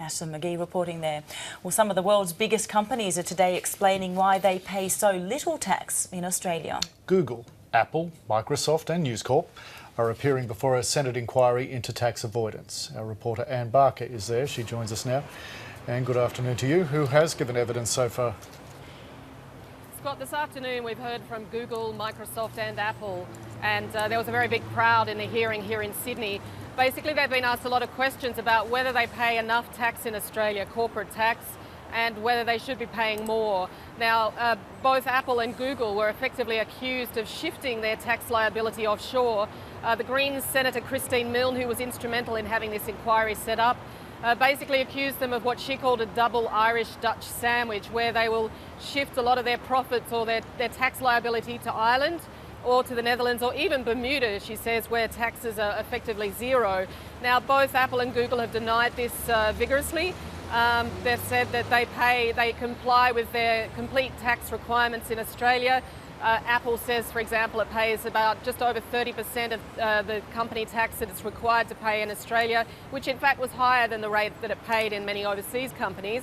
Ashton McGee reporting there. Well, some of the world's biggest companies are today explaining why they pay so little tax in Australia. Google, Apple, Microsoft and News Corp are appearing before a Senate inquiry into tax avoidance. Our reporter Anne Barker is there. She joins us now. Anne, good afternoon to you. Who has given evidence so far? Scott, this afternoon we've heard from Google, Microsoft and Apple, and there was a very big crowd in the hearing here in Sydney. Basically, they've been asked a lot of questions about whether they pay enough tax in Australia, corporate tax, and whether they should be paying more. Now, both Apple and Google were effectively accused of shifting their tax liability offshore. The Greens Senator Christine Milne, who was instrumental in having this inquiry set up, basically accused them of what she called a double Irish-Dutch sandwich, where they will shift a lot of their profits or their tax liability to Ireland or to the Netherlands or even Bermuda, she says, where taxes are effectively zero. Now, both Apple and Google have denied this vigorously. They've said that they comply with their complete tax requirements in Australia. Apple says, for example, it pays about just over 30% of the company tax that it's required to pay in Australia, which in fact was higher than the rate that it paid in many overseas countries.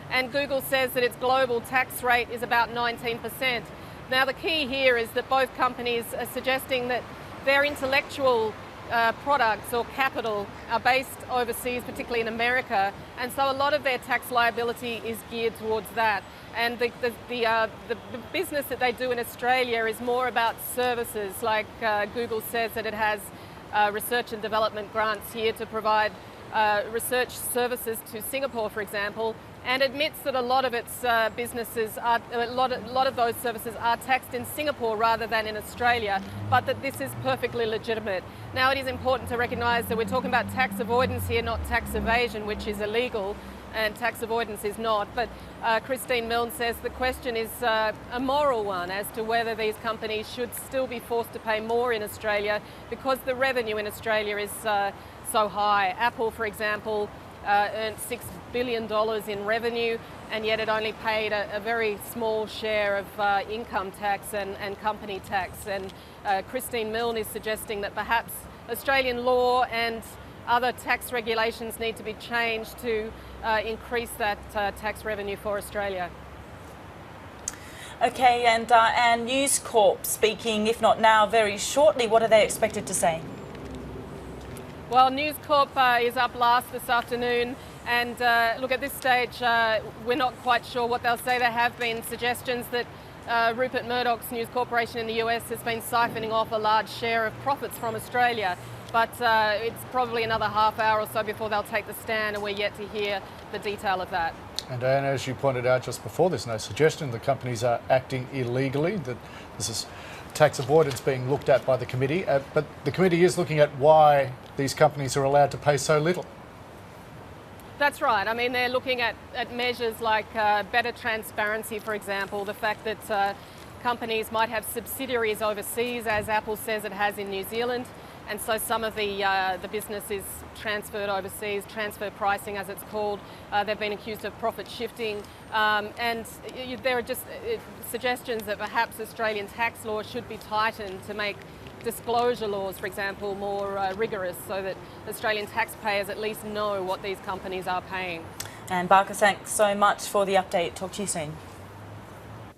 And Google says that its global tax rate is about 19%. Now, the key here is that both companies are suggesting that their intellectual products or capital are based overseas, particularly in America, and so a lot of their tax liability is geared towards that. And the business that they do in Australia is more about services, like Google says that it has research and development grants here to provide research services to Singapore, for example, and admits that a lot of its businesses are, a lot of those services are taxed in Singapore rather than in Australia, but that this is perfectly legitimate. Now, it is important to recognise that we're talking about tax avoidance here, not tax evasion, which is illegal, and tax avoidance is not. But Christine Milne says the question is a moral one as to whether these companies should still be forced to pay more in Australia because the revenue in Australia is so high. Apple, for example, earned $6 billion in revenue, and yet it only paid a very small share of income tax and company tax. And Christine Milne is suggesting that perhaps Australian law and other tax regulations need to be changed to increase that tax revenue for Australia. Okay, and News Corp speaking, if not now, very shortly. What are they expected to say? Well, News Corp is up last this afternoon, and look, at this stage, we're not quite sure what they'll say. There have been suggestions that Rupert Murdoch's News Corporation in the US has been siphoning off a large share of profits from Australia, but it's probably another half hour or so before they'll take the stand, and we're yet to hear the detail of that. And Anne, as you pointed out just before, there's no suggestion the companies are acting illegally, that this is tax avoidance being looked at by the committee, but the committee is looking at why these companies are allowed to pay so little. That's right. I mean, they're looking at measures like better transparency, for example, the fact that companies might have subsidiaries overseas, as Apple says it has in New Zealand, and so some of the business is transferred overseas, transfer pricing as it's called. They've been accused of profit shifting, and there are just suggestions that perhaps Australian tax law should be tightened to make disclosure laws, for example, more rigorous, so that Australian taxpayers at least know what these companies are paying. And Barker, thanks so much for the update. Talk to you soon.